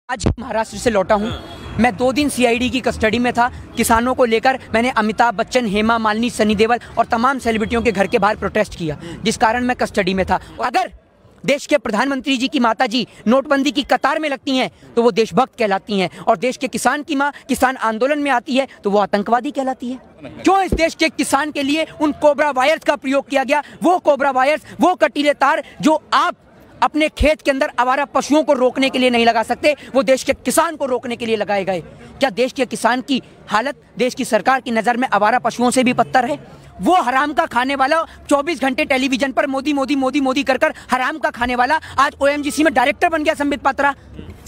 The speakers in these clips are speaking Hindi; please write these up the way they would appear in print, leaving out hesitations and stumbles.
आज महाराष्ट्र से लौटा हूँ। मैं 2 दिन सीआईडी की कस्टडी में था। किसानों को लेकर मैंने अमिताभ बच्चन, हेमा मालिनी, सनी देओल और तमाम सेलिब्रिटियों के घर के बाहर प्रोटेस्ट किया, जिस कारण मैं कस्टडी में था। अगर देश के प्रधानमंत्री जी की माता जी नोटबंदी की कतार में लगती हैं तो वो देशभक्त कहलाती हैं, और देश के किसान की माँ किसान आंदोलन में आती है तो वो आतंकवादी कहलाती है। क्यों इस देश के किसान के लिए उन कोबरा वायर्स का प्रयोग किया गया? वो कोबरा वायर्स, वो कटीले तार जो आप अपने खेत के अंदर आवारा पशुओं को रोकने के लिए नहीं लगा सकते, वो देश के किसान को रोकने के लिए लगाए गए। क्या देश के किसान की हालत देश की सरकार की नज़र में आवारा पशुओं से भी बदतर है? वो हराम का खाने वाला 24 घंटे टेलीविजन पर मोदी मोदी मोदी मोदी कर हराम का खाने वाला आज ओएमजीसी में डायरेक्टर बन गया, संबित पात्रा।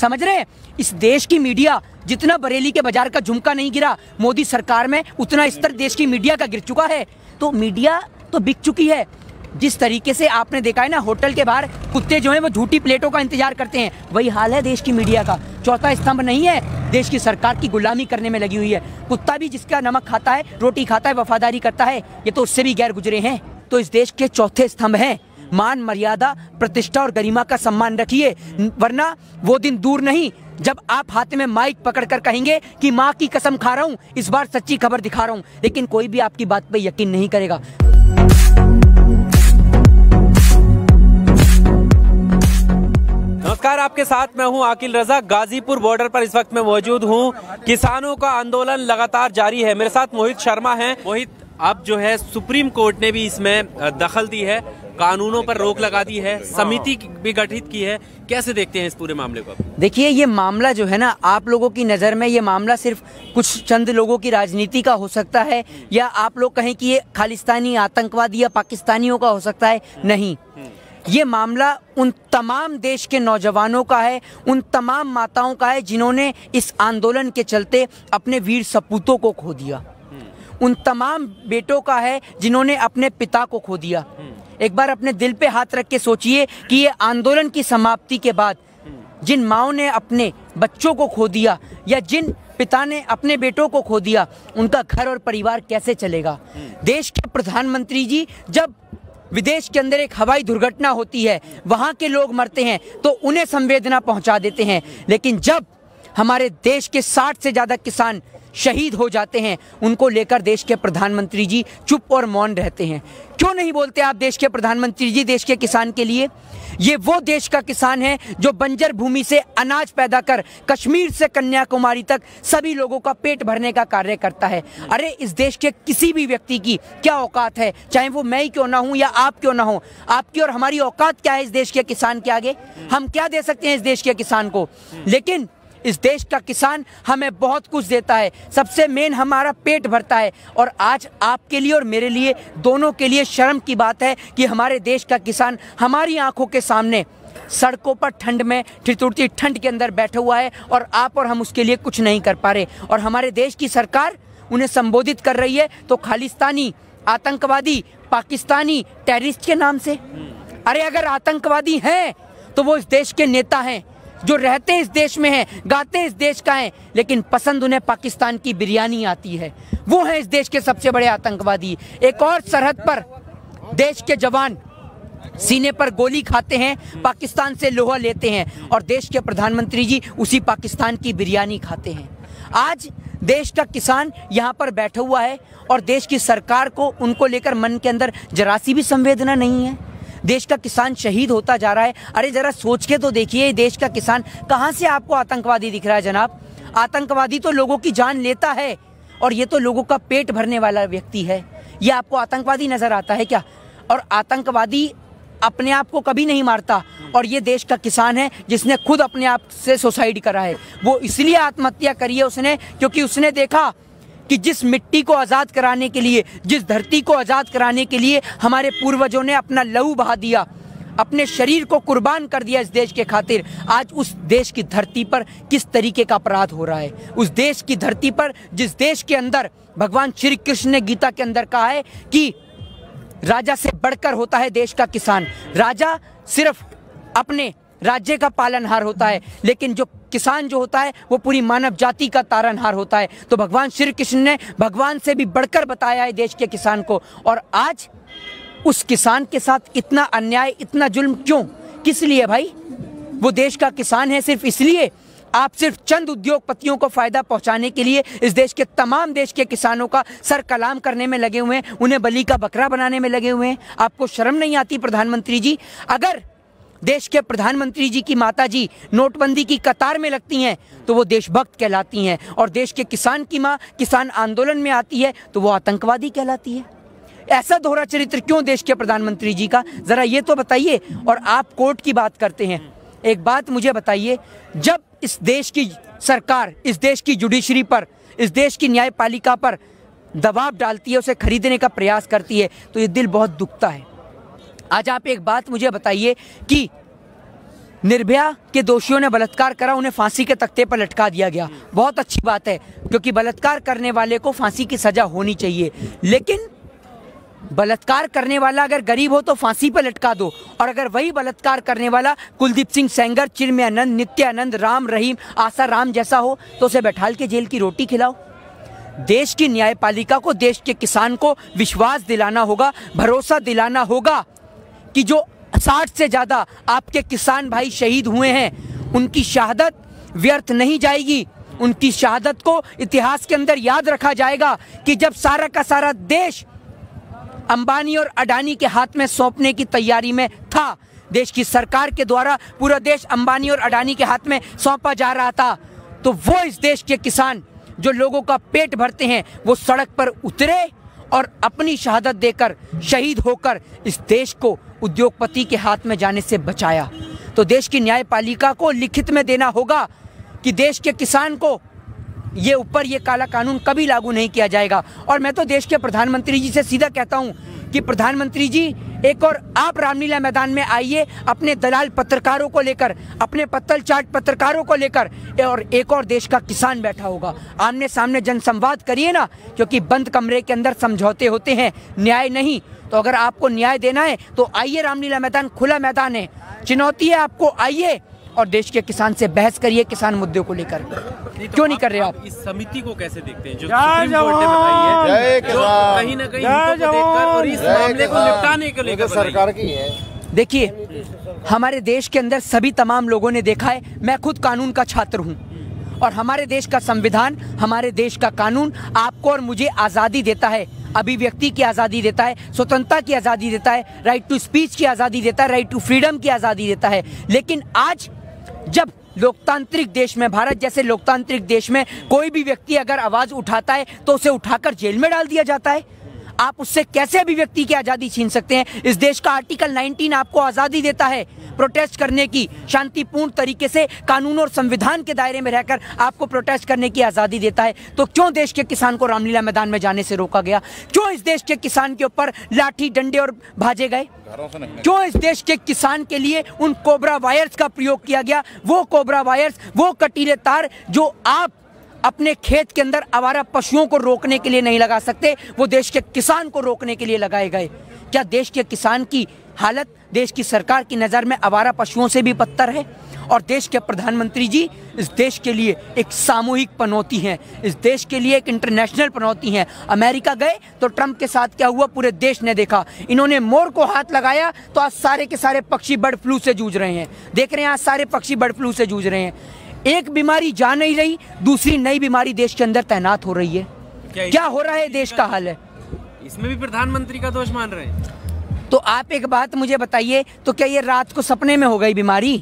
समझ रहे हैं? इस देश की मीडिया जितना बरेली के बाजार का झुमका नहीं गिरा मोदी सरकार में, उतना स्तर देश की मीडिया का गिर चुका है। तो मीडिया तो बिक चुकी है। जिस तरीके से आपने देखा है ना, होटल के बाहर कुत्ते जो हैं वो झूठी प्लेटों का इंतजार करते हैं, वही हाल है देश की मीडिया का। चौथा स्तंभ नहीं है, देश की सरकार की गुलामी करने में लगी हुई है। कुत्ता भी जिसका नमक खाता है, रोटी खाता है, वफादारी करता है, ये तो उससे भी गैर गुजरे हैं। तो इस देश के चौथे स्तंभ हैं मान, मर्यादा, प्रतिष्ठा और गरिमा का सम्मान रखिए, वरना वो दिन दूर नहीं जब आप हाथ में माइक पकड़कर कहेंगे कि माँ की कसम खा रहा हूँ, इस बार सच्ची खबर दिखा रहा हूँ, लेकिन कोई भी आपकी बात पे यकीन नहीं करेगा। नमस्कार, आपके साथ मैं हूं आकिल रजा। गाजीपुर बॉर्डर पर इस वक्त मैं मौजूद हूं। किसानों का आंदोलन लगातार जारी है। मेरे साथ मोहित शर्मा हैं। मोहित, अब जो है सुप्रीम कोर्ट ने भी इसमें दखल दी है, कानूनों पर रोक लगा दी है, समिति भी गठित की है। कैसे देखते हैं इस पूरे मामले को? देखिए, ये मामला जो है ना, आप लोगों की नज़र में ये मामला सिर्फ कुछ चंद लोगों की राजनीति का हो सकता है, या आप लोग कहें कि ये खालिस्तानी आतंकवादी या पाकिस्तानियों का हो सकता है। नहीं, ये मामला उन तमाम देश के नौजवानों का है, उन तमाम माताओं का है जिन्होंने इस आंदोलन के चलते अपने वीर सपूतों को खो दिया। उन तमाम बेटों का है जिन्होंने अपने पिता को खो दिया। एक बार अपने दिल पे हाथ रख के सोचिए कि ये आंदोलन की समाप्ति के बाद जिन माओं ने अपने बच्चों को खो दिया, या जिन पिता ने अपने बेटों को खो दिया, उनका घर और परिवार कैसे चलेगा? देश के प्रधानमंत्री जी जब विदेश के अंदर एक हवाई दुर्घटना होती है, वहाँ के लोग मरते हैं तो उन्हें संवेदना पहुँचा देते हैं, लेकिन जब हमारे देश के 60 से ज़्यादा किसान शहीद हो जाते हैं, उनको लेकर देश के प्रधानमंत्री जी चुप और मौन रहते हैं। क्यों नहीं बोलते आप देश के प्रधानमंत्री जी देश के किसान के लिए? ये वो देश का किसान है जो बंजर भूमि से अनाज पैदा कर कश्मीर से कन्याकुमारी तक सभी लोगों का पेट भरने का कार्य करता है। अरे, इस देश के किसी भी व्यक्ति की क्या औकात है, चाहे वो मैं ही क्यों ना हूँ या आप क्यों ना हो, आपकी और हमारी औकात क्या है इस देश के किसान के आगे? हम क्या दे सकते हैं इस देश के किसान को? लेकिन इस देश का किसान हमें बहुत कुछ देता है, सबसे मेन हमारा पेट भरता है। और आज आपके लिए और मेरे लिए, दोनों के लिए शर्म की बात है कि हमारे देश का किसान हमारी आंखों के सामने सड़कों पर ठंड में ठिठुरती ठंड के अंदर बैठा हुआ है, और आप और हम उसके लिए कुछ नहीं कर पा रहे। और हमारे देश की सरकार उन्हें संबोधित कर रही है तो खालिस्तानी, आतंकवादी, पाकिस्तानी, टेररिस्ट के नाम से। अरे, अगर आतंकवादी हैं तो वो इस देश के नेता हैं जो रहते इस देश में हैं, गाते इस देश का हैं, लेकिन पसंद उन्हें पाकिस्तान की बिरयानी आती है। वो हैं इस देश के सबसे बड़े आतंकवादी। एक और सरहद पर देश के जवान सीने पर गोली खाते हैं, पाकिस्तान से लोहा लेते हैं, और देश के प्रधानमंत्री जी उसी पाकिस्तान की बिरयानी खाते हैं। आज देश का किसान यहाँ पर बैठा हुआ है और देश की सरकार को उनको लेकर मन के अंदर जरा सी भी संवेदना नहीं है। देश का किसान शहीद होता जा रहा है। अरे, जरा सोच के तो देखिए, देश का किसान कहाँ से आपको आतंकवादी दिख रहा है जनाब? आतंकवादी तो लोगों की जान लेता है, और ये तो लोगों का पेट भरने वाला व्यक्ति है। ये आपको आतंकवादी नजर आता है क्या? और आतंकवादी अपने आप को कभी नहीं मारता, और ये देश का किसान है जिसने खुद अपने आप से सुसाइड करा है। वो इसलिए आत्महत्या करी है उसने क्योंकि उसने देखा कि जिस मिट्टी को आज़ाद कराने के लिए, जिस धरती को आज़ाद कराने के लिए हमारे पूर्वजों ने अपना लहू बहा दिया, अपने शरीर को कुर्बान कर दिया इस देश के खातिर, आज उस देश की धरती पर किस तरीके का अपराध हो रहा है। उस देश की धरती पर, जिस देश के अंदर भगवान श्री कृष्ण ने गीता के अंदर कहा है कि राजा से बढ़कर होता है देश का किसान। राजा सिर्फ अपने राज्य का पालनहार होता है, लेकिन जो किसान जो होता है वो पूरी मानव जाति का तारनहार होता है। तो भगवान श्री कृष्ण ने भगवान से भी बढ़कर बताया है देश के किसान को, और आज उस किसान के साथ इतना अन्याय, इतना जुल्म क्यों? किस लिए भाई? वो देश का किसान है सिर्फ इसलिए आप सिर्फ चंद उद्योगपतियों को फायदा पहुंचाने के लिए इस देश के तमाम देश के किसानों का सर कलाम करने में लगे हुए हैं, उन्हें बलि का बकरा बनाने में लगे हुए हैं। आपको शर्म नहीं आती प्रधानमंत्री जी? अगर देश के प्रधानमंत्री जी की माता जी नोटबंदी की कतार में लगती हैं तो वो देशभक्त कहलाती हैं, और देश के किसान की माँ किसान आंदोलन में आती है तो वो आतंकवादी कहलाती है। ऐसा दोहरा चरित्र क्यों देश के प्रधानमंत्री जी का, जरा ये तो बताइए। और आप कोर्ट की बात करते हैं, एक बात मुझे बताइए, जब इस देश की सरकार इस देश की जुडिशरी पर, इस देश की न्यायपालिका पर दबाव डालती है, उसे खरीदने का प्रयास करती है, तो ये दिल बहुत दुखता है। आज आप एक बात मुझे बताइए कि निर्भया के दोषियों ने बलात्कार करा, उन्हें फांसी के तख्ते पर लटका दिया गया। बहुत अच्छी बात है, क्योंकि बलात्कार करने वाले को फांसी की सजा होनी चाहिए। लेकिन बलात्कार करने वाला अगर गरीब हो तो फांसी पर लटका दो, और अगर वही बलात्कार करने वाला कुलदीप सिंह सेंगर, चिन्मयानंद, नित्यानंद, राम रहीम, आसा राम जैसा हो तो उसे बैठाल के जेल की रोटी खिलाओ। देश की न्यायपालिका को, देश के किसान को विश्वास दिलाना होगा, भरोसा दिलाना होगा कि जो 60 से ज़्यादा आपके किसान भाई शहीद हुए हैं, उनकी शहादत व्यर्थ नहीं जाएगी। उनकी शहादत को इतिहास के अंदर याद रखा जाएगा कि जब सारा का सारा देश अंबानी और अडानी के हाथ में सौंपने की तैयारी में था, देश की सरकार के द्वारा पूरा देश अंबानी और अडानी के हाथ में सौंपा जा रहा था, तो वो इस देश के किसान जो लोगों का पेट भरते हैं, वो सड़क पर उतरे और अपनी शहादत देकर, शहीद होकर इस देश को उद्योगपति के हाथ में जाने से बचाया। तो देश की न्यायपालिका को लिखित में देना होगा कि देश के किसान को ये काला कानून कभी लागू नहीं किया जाएगा। और मैं तो देश के प्रधानमंत्री जी से सीधा कहता हूं कि प्रधानमंत्री जी, एक और आप रामलीला मैदान में आइए अपने दलाल पत्रकारों को लेकर, अपने पत्तल चाट पत्रकारों को लेकर, और एक और देश का किसान बैठा होगा। आमने सामने जनसंवाद करिए ना, क्योंकि बंद कमरे के अंदर समझौते होते हैं, न्याय नहीं। तो अगर आपको न्याय देना है तो आइए, रामलीला मैदान खुला मैदान है, चुनौती है आपको, आइए और देश के किसान से बहस करिए किसान मुद्दों को लेकर। क्यों नहीं कर रहे आप? इस समिति को कैसे देखते हैं जो सुप्रीम कोर्ट ने बताई है, जो कहीं ना कहीं हितों को देखकर और इस मामले को निपटाने को लेकर सरकार की है? देखिए, हमारे देश के अंदर सभी तमाम लोगों ने देखा है, मैं खुद कानून का छात्र हूँ, और हमारे देश का संविधान, हमारे देश का कानून आपको और मुझे आज़ादी देता है, अभिव्यक्ति की आज़ादी देता है, स्वतंत्रता की आज़ादी देता है, राइट टू स्पीच की आज़ादी देता है, राइट टू फ्रीडम की आज़ादी देता है। लेकिन आज जब लोकतांत्रिक देश में, भारत जैसे लोकतांत्रिक देश में, कोई भी व्यक्ति अगर आवाज़ उठाता है तो उसे उठाकर जेल में डाल दिया जाता है। आप उससे कैसे अभिव्यक्ति की आज़ादी छीन सकते हैं? इस देश का आर्टिकल 19 आपको आज़ादी देता है प्रोटेस्ट करने की, शांतिपूर्ण तरीके से कानून और संविधान के दायरे में रहकर आपको प्रोटेस्ट करने की आज़ादी देता है। तो क्यों देश के किसान को रामलीला मैदान में जाने से रोका गया? क्यों इस देश के किसान के ऊपर लाठी, डंडे और भाजे गए? क्यों इस देश के किसान के लिए उन कोबरा वायर्स का प्रयोग किया गया? वो कोबरा वायर्स, वो कटीले तार जो आप अपने खेत के अंदर आवारा पशुओं को रोकने के लिए नहीं लगा सकते, वो देश के किसान को रोकने के लिए लगाए गए। क्या देश के किसान की हालत देश की सरकार की नज़र में आवारा पशुओं से भी बदतर है? और देश के प्रधानमंत्री जी इस देश के लिए एक सामूहिक पनौती हैं, इस देश के लिए एक इंटरनेशनल पनौती हैं। अमेरिका गए तो ट्रंप के साथ क्या हुआ पूरे देश ने देखा। इन्होंने मोर को हाथ लगाया तो आज सारे के सारे पक्षी बर्ड फ्लू से जूझ रहे हैं। देख रहे हैं आज सारे पक्षी बर्ड फ्लू से जूझ रहे हैं। एक बीमारी जा नहीं रही, दूसरी नई बीमारी देश के अंदर तैनात हो रही है। क्या हो रहा है देश का हाल है? इसमें भी प्रधानमंत्री का दोष मान रहे हैं? तो आप एक बात मुझे बताइए, तो क्या ये रात को सपने में हो गई बीमारी?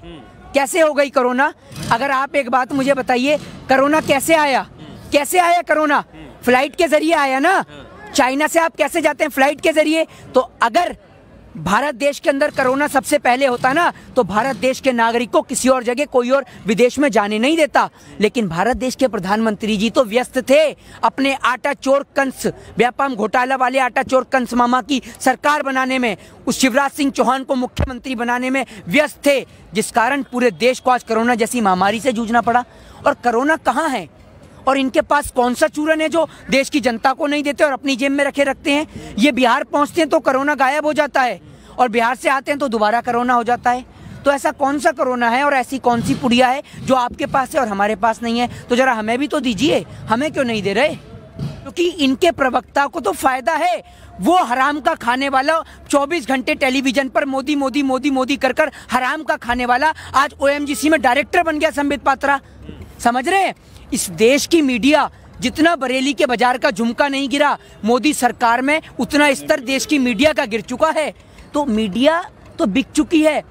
कैसे हो गई कोरोना? अगर आप एक बात मुझे बताइए, कोरोना कैसे आया? कैसे आया कोरोना? फ्लाइट के जरिए आया ना। चाइना से आप कैसे जाते हैं? फ्लाइट के जरिए। तो अगर भारत देश के अंदर कोरोना सबसे पहले होता ना, तो भारत देश के नागरिक को किसी और जगह, कोई और विदेश में जाने नहीं देता। लेकिन भारत देश के प्रधानमंत्री जी तो व्यस्त थे अपने आटा चोर कंस, व्यापम घोटाला वाले आटा चोर कंस मामा की सरकार बनाने में, उस शिवराज सिंह चौहान को मुख्यमंत्री बनाने में व्यस्त थे, जिस कारण पूरे देश को आज कोरोना जैसी महामारी से जूझना पड़ा। और कोरोना कहाँ है और इनके पास कौन सा चूरन है जो देश की जनता को नहीं देते और अपनी जेब में रखते हैं? ये बिहार पहुंचते हैं तो कोरोना गायब हो जाता है, और बिहार से आते हैं तो दोबारा कोरोना हो जाता है। तो ऐसा कौन सा कोरोना है और ऐसी कौन सी पुड़िया है जो आपके पास है और हमारे पास नहीं है? तो जरा हमें भी तो दीजिए, हमें क्यों नहीं दे रहे? क्योंकि इनके प्रवक्ता को तो फायदा है। वो हराम का खाने वाला 24 घंटे टेलीविजन पर मोदी मोदी मोदी मोदी कर हराम का खाने वाला आज OMGC में डायरेक्टर बन गया संबित पात्रा। समझ रहे हैं? इस देश की मीडिया जितना बरेली के बाजार का झुमका नहीं गिरा मोदी सरकार में, उतना स्तर देश की मीडिया का गिर चुका है। तो मीडिया तो बिक चुकी है।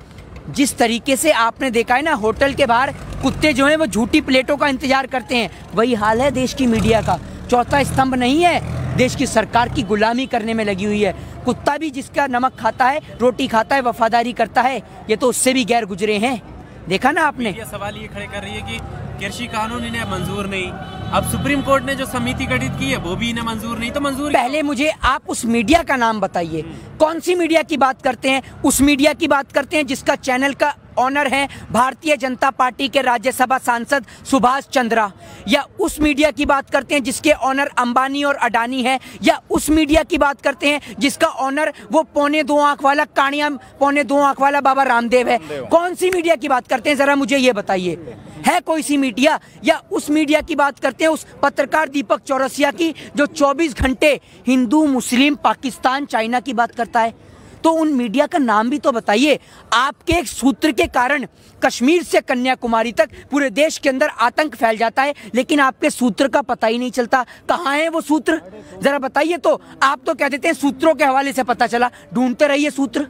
जिस तरीके से आपने देखा है ना, होटल के बाहर कुत्ते जो हैं वो झूठी प्लेटों का इंतजार करते हैं, वही हाल है देश की मीडिया का। चौथा स्तंभ नहीं है, देश की सरकार की गुलामी करने में लगी हुई है। कुत्ता भी जिसका नमक खाता है, रोटी खाता है, वफादारी करता है, ये तो उससे भी गैर गुजरे हैं। देखा ना आपने। ये सवाल ये खड़े कर रही है कि कृषि कानून इन्हें मंजूर नहीं, अब सुप्रीम कोर्ट ने जो समिति गठित की है वो भी इन्हें मंजूर नहीं, तो मंजूर। पहले मुझे आप उस मीडिया का नाम बताइए, कौन सी मीडिया की बात करते हैं? उस मीडिया की बात करते हैं जिसका चैनल का ऑनर है भारतीय जनता पार्टी के राज्यसभा सांसद सुभाष चंद्रा, या उस मीडिया की बात करते हैं जिसके ऑनर अंबानी और अडानी है, या उस मीडिया की बात करते हैं जिसका ऑनर वो पौने 2 आंख वाला कानिया पौने 2 आंख वाला बाबा रामदेव है? कौन सी मीडिया की बात करते हैं, जरा मुझे ये बताइए। है कोई सी मीडिया? या उस मीडिया की बात करते हैं उस पत्रकार दीपक चौरसिया की जो 24 घंटे हिंदू, मुस्लिम, पाकिस्तान, चाइना की बात करता है? तो उन मीडिया का नाम भी तो बताइए। आपके एक सूत्र के कारण कश्मीर से कन्याकुमारी तक पूरे देश के अंदर आतंक फैल जाता है, लेकिन आपके सूत्र का पता ही नहीं चलता। कहाँ है वो सूत्र, जरा बताइए। तो आप तो कह देते हैं सूत्रों के हवाले से पता चला, ढूंढते रहिए सूत्र।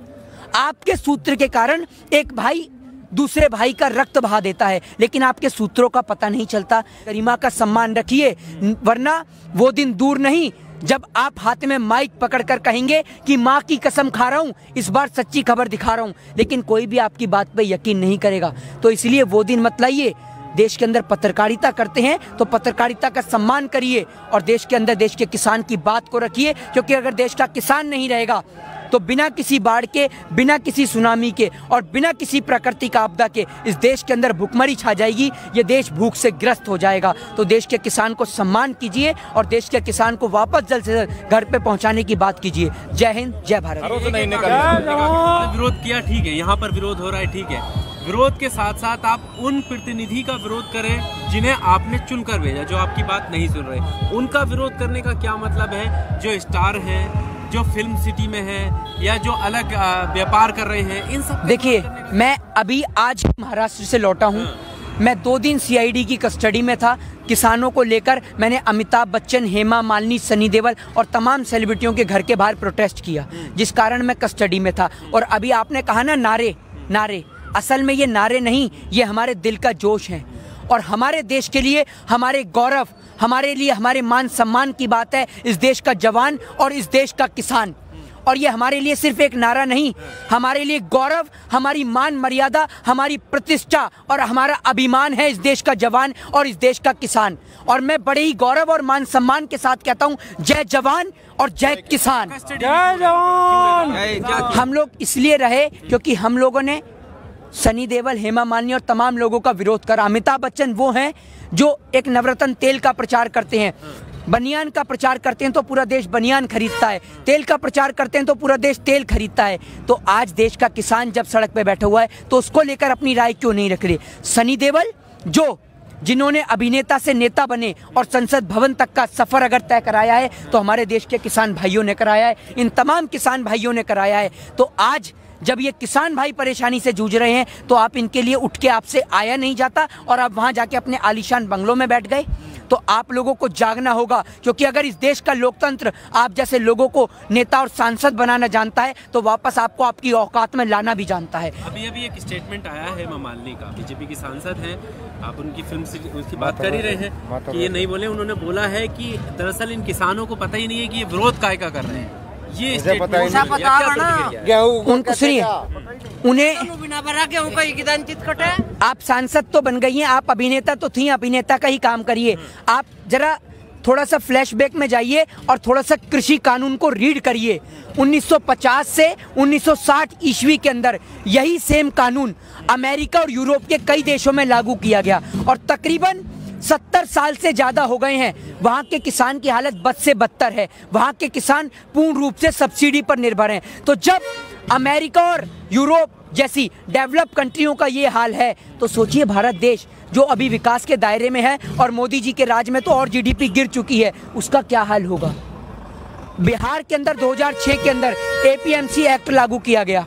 आपके सूत्र के कारण एक भाई दूसरे भाई का रक्त बहा देता है, लेकिन आपके सूत्रों का पता नहीं चलता। गरिमा का सम्मान रखिए, वरना वो दिन दूर नहीं जब आप हाथ में माइक पकड़कर कहेंगे कि माँ की कसम खा रहा हूँ, इस बार सच्ची खबर दिखा रहा हूँ, लेकिन कोई भी आपकी बात पे यकीन नहीं करेगा। तो इसलिए वो दिन मत लाइए। देश के अंदर पत्रकारिता करते हैं तो पत्रकारिता का सम्मान करिए, और देश के अंदर देश के किसान की बात को रखिए, क्योंकि अगर देश का किसान नहीं रहेगा तो बिना किसी बाढ़ के, बिना किसी सुनामी के और बिना किसी प्राकृतिक आपदा के इस देश के अंदर भूखमरी छा जाएगी। ये देश भूख से ग्रस्त हो जाएगा। तो देश के किसान को सम्मान कीजिए और देश के किसान को वापस जल्द से जल्द घर पे पहुंचाने की बात कीजिए। जय हिंद, जय भारत। विरोध किया ठीक है, यहाँ पर विरोध हो रहा है ठीक है, विरोध के साथ साथ आप उन प्रतिनिधि का विरोध करें जिन्हें आपने चुनकर भेजा, जो आपकी बात नहीं सुन रहे। उनका विरोध करने का क्या मतलब है? जो स्टार हैं, जो फिल्म सिटी में है, या जो अलग व्यापार कर रहे हैं, इन सब। देखिए, मैं अभी आज महाराष्ट्र से लौटा हूँ। मैं 2 दिन CID की कस्टडी में था। किसानों को लेकर मैंने अमिताभ बच्चन, हेमा मालिनी, सनी देओल और तमाम सेलिब्रिटियों के घर के बाहर प्रोटेस्ट किया, जिस कारण मैं कस्टडी में था। और अभी आपने कहा ना नारे, असल में ये नारे नहीं, ये हमारे दिल का जोश है। और हमारे देश के लिए, हमारे गौरव, हमारे लिए, हमारे मान सम्मान की बात है इस देश का जवान और इस देश का किसान। और ये हमारे लिए सिर्फ एक नारा नहीं, हमारे लिए गौरव, हमारी मान मर्यादा, हमारी प्रतिष्ठा और हमारा अभिमान है इस देश का जवान और इस देश का किसान। और मैं बड़े ही गौरव और मान सम्मान के साथ कहता हूँ, जय जवान और जय किसान। जय जवान। हम लोग इसलिए रहे क्योंकि हम लोगों ने सनी देओल, हेमा मालिनी और तमाम लोगों का विरोध करा। अमिताभ बच्चन वो हैं जो एक नवरत्न तेल का प्रचार करते हैं, बनियान का प्रचार करते हैं तो पूरा देश बनियान खरीदता है, तेल का प्रचार करते हैं तो पूरा देश तेल खरीदता है। तो आज देश का किसान जब सड़क पे बैठा हुआ है तो उसको लेकर अपनी राय क्यों नहीं रख रहे? सनी देओल जिन्होंने अभिनेता से नेता बने और संसद भवन तक का सफर अगर तय कराया है तो हमारे देश के किसान भाइयों ने कराया है, इन तमाम किसान भाइयों ने कराया है। तो आज जब ये किसान भाई परेशानी से जूझ रहे हैं तो आप इनके लिए उठ के आपसे आया नहीं जाता और आप वहां जाके अपने आलीशान बंगलों में बैठ गए। तो आप लोगों को जागना होगा, क्योंकि अगर इस देश का लोकतंत्र आप जैसे लोगों को नेता और सांसद बनाना जानता है तो वापस आपको आपकी औकात में लाना भी जानता है। अभी एक स्टेटमेंट आया है हेमा मालिनी का, बीजेपी की सांसद हैं, आप उनकी फिल्म से उसकी बात कर ही रहे हैं कि ये नहीं बोले। उन्होंने बोला है कि दरअसल इन किसानों को पता ही नहीं है कि ये विरोध काय का कर रहे हैं। ये उनको सुनिए, उन्हें आप सांसद तो बन गई हैं, आप अभिनेता तो थी, अभिनेता का ही काम करिए। आप जरा थोड़ा सा फ्लैशबैक में जाइए और थोड़ा सा कृषि कानून को रीड करिए। 1950 से 1960 ईस्वी के अंदर यही सेम कानून अमेरिका और यूरोप के कई देशों में लागू किया गया और तकरीबन 70 साल से ज्यादा हो गए हैं। वहाँ के किसान की हालत बद से बदतर है। वहाँ के किसान पूर्ण रूप से सब्सिडी पर निर्भर हैं। तो जब अमेरिका और यूरोप जैसी डेवलप कंट्रियों का ये हाल है तो सोचिए भारत देश जो अभी विकास के दायरे में है और मोदी जी के राज में तो और GDP गिर चुकी है, उसका क्या हाल होगा। बिहार के अंदर 2006 के अंदर APMC एक्ट लागू किया गया।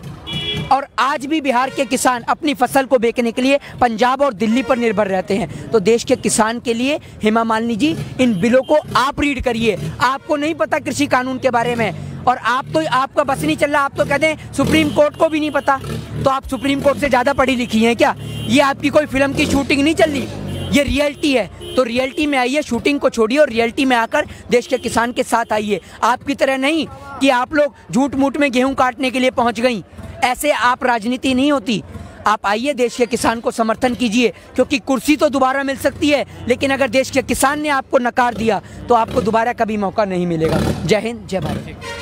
और आज भी बिहार के किसान अपनी फसल को बेचने के लिए पंजाब और दिल्ली पर निर्भर रहते हैं। तो देश के किसान के लिए हेमा मालिनी जी, इन बिलों को आप रीड करिए। आपको नहीं पता कृषि कानून के बारे में, और आपका बस नहीं चल रहा, आप तो कहते हैं सुप्रीम कोर्ट को भी नहीं पता। तो आप सुप्रीम कोर्ट से ज़्यादा पढ़ी लिखी हैं क्या? ये आपकी कोई फिल्म की शूटिंग नहीं चल रही, ये रियलिटी है। तो रियलिटी में आइए, शूटिंग को छोड़िए और रियलिटी में आकर देश के किसान के साथ आइए। आपकी तरह नहीं कि आप लोग झूठ मूठ में गेहूं काटने के लिए पहुंच गई। ऐसे आप राजनीति नहीं होती। आप आइए, देश के किसान को समर्थन कीजिए, क्योंकि कुर्सी तो दोबारा मिल सकती है, लेकिन अगर देश के किसान ने आपको नकार दिया तो आपको दोबारा कभी मौका नहीं मिलेगा। जय हिंद, जय भारत।